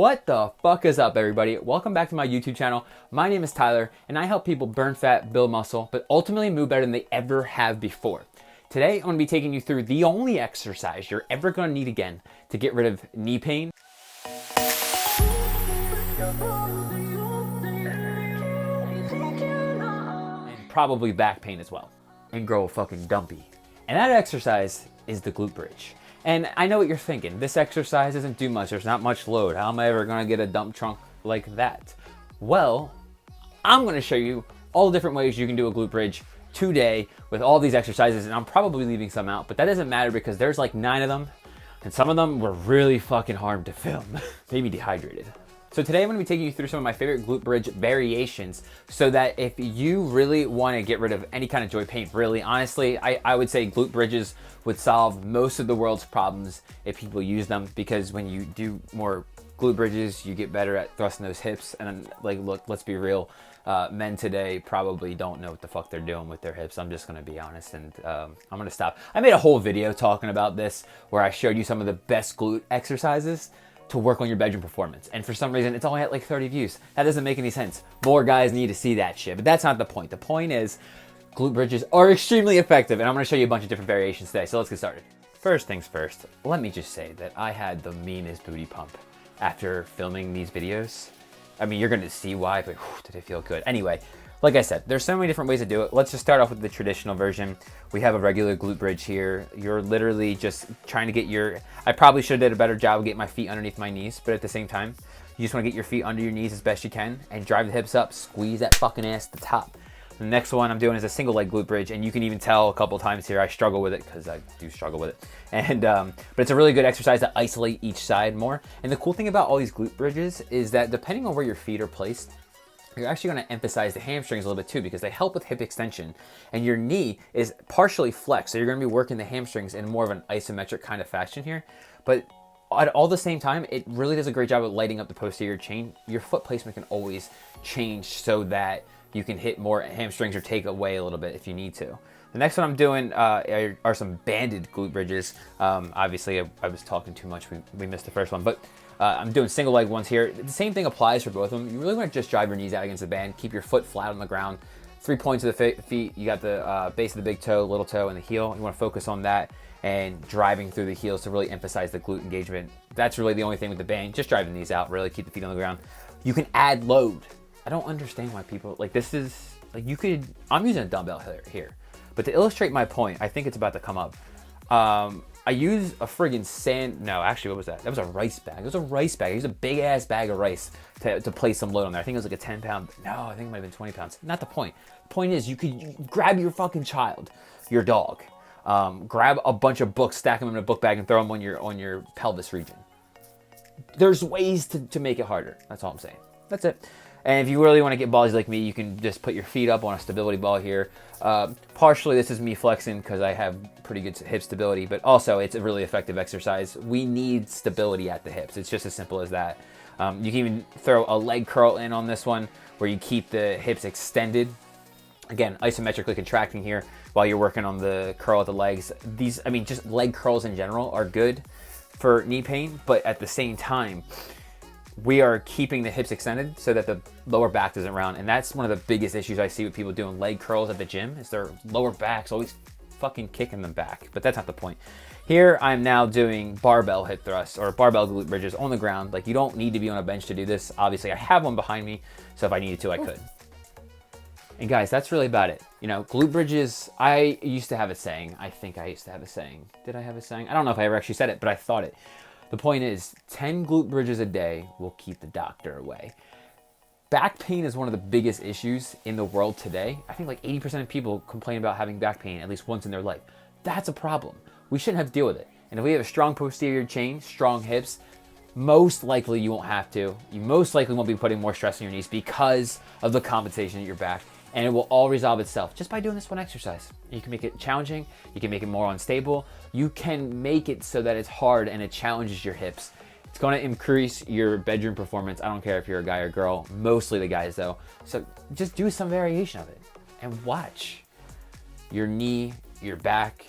What the fuck is up, everybody? Welcome back to my YouTube channel. My name is Tyler, and I help people burn fat, build muscle, but ultimately move better than they ever have before. Today, I'm gonna be taking you through the only exercise you're ever gonna need again to get rid of knee pain, and probably back pain as well, and grow a fucking dumpy. And that exercise is the glute bridge. And I know what you're thinking. This exercise doesn't do much. There's not much load. How am I ever gonna get a dump trunk like that? Well, I'm gonna show you all the different ways you can do a glute bridge today with all these exercises, and I'm probably leaving some out, but that doesn't matter because there's like 9 of them, and some of them were really fucking hard to film. Made me dehydrated. So today I'm gonna be taking you through some of my favorite glute bridge variations so that if you really wanna get rid of any kind of joint pain, really, honestly, I would say glute bridges would solve most of the world's problems if people use them, because when you do more glute bridges, you get better at thrusting those hips. And like, look, let's be real. Men today probably don't know what the fuck they're doing with their hips. I'm just gonna be honest, and I'm gonna stop. I made a whole video talking about this where I showed you some of the best glute exercises to work on your bedroom performance. And for some reason, it's only at like 30 views. That doesn't make any sense. More guys need to see that shit, but that's not the point. The point is glute bridges are extremely effective, and I'm gonna show you a bunch of different variations today. So let's get started. First things first, let me just say that I had the meanest booty pump after filming these videos. I mean, you're gonna see why, but whew, did it feel good? Anyway, like I said, there's so many different ways to do it. Let's just start off with the traditional version. We have a regular glute bridge here. You're literally just trying to get your, I probably should have did a better job of getting my feet underneath my knees, but at the same time, you just wanna get your feet under your knees as best you can and drive the hips up, squeeze that fucking ass to the top. The next one I'm doing is a single leg glute bridge, and you can even tell a couple times here I struggle with it because I do struggle with it. And but it's a really good exercise to isolate each side more. And the cool thing about all these glute bridges is that depending on where your feet are placed, you're actually going to emphasize the hamstrings a little bit too, because they help with hip extension, and your knee is partially flexed, so you're going to be working the hamstrings in more of an isometric kind of fashion here. But at all the same time, it really does a great job of lighting up the posterior chain. Your foot placement can always change so that you can hit more hamstrings or take away a little bit if you need to. The next one I'm doing are some banded glute bridges. Obviously, I was talking too much. We missed the first one, but I'm doing single leg ones here. The same thing applies for both of them. You really want to just drive your knees out against the band. Keep your foot flat on the ground. 3 points of the feet. You got the base of the big toe, little toe, and the heel. You want to focus on that and driving through the heels to really emphasize the glute engagement. That's really the only thing with the band. Just drive the knees out. Really keep the feet on the ground. You can add load. I don't understand why people, like, this is, like, you could, I'm using a dumbbell here. But to illustrate my point, I think it's about to come up. I use a friggin' no, actually, what was that? That was a rice bag. It was a rice bag. I used a big ass bag of rice to place some load on there. I think it was like a 10 pound, no, I think it might have been 20 pounds. Not the point. The point is you could grab your fucking child, your dog, grab a bunch of books, stack them in a book bag and throw them on your pelvis region. There's ways to make it harder. That's all I'm saying. That's it. And if you really want to get ballsy like me, you can just put your feet up on a stability ball here. Partially, this is me flexing because I have pretty good hip stability, but also it's a really effective exercise. We need stability at the hips. It's just as simple as that. You can even throw a leg curl in on this one where you keep the hips extended. Again, isometrically contracting here while you're working on the curl of the legs. These, I mean, just leg curls in general are good for knee pain, but at the same time, we are keeping the hips extended so that the lower back doesn't round. And that's one of the biggest issues I see with people doing leg curls at the gym, is their lower back's always fucking kicking them back. But that's not the point. Here, I'm now doing barbell hip thrusts or barbell glute bridges on the ground. Like, you don't need to be on a bench to do this. Obviously, I have one behind me, so if I needed to, I could. And guys, that's really about it. You know, glute bridges, I used to have a saying. I think I used to have a saying. Did I have a saying? I don't know if I ever actually said it, but I thought it. The point is, 10 glute bridges a day will keep the doctor away. Back pain is one of the biggest issues in the world today. I think like 80% of people complain about having back pain at least once in their life. That's a problem. We shouldn't have to deal with it. And if we have a strong posterior chain, strong hips, most likely you won't have to. You most likely won't be putting more stress on your knees because of the compensation at your back. And it will all resolve itself just by doing this one exercise. You can make it challenging, you can make it more unstable, you can make it so that it's hard and it challenges your hips. It's gonna increase your bedroom performance. I don't care if you're a guy or girl, mostly the guys though. So just do some variation of it and watch your knee, your back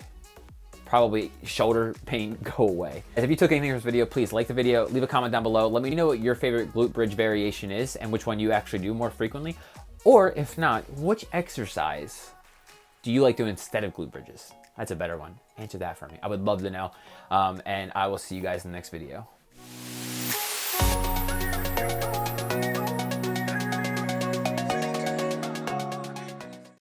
probably shoulder pain go away. If you took anything from this video, please like the video, leave a comment down below. Let me know what your favorite glute bridge variation is and which one you actually do more frequently. Or if not, which exercise do you like doing instead of glute bridges? That's a better one. Answer that for me. I would love to know. And I will see you guys in the next video.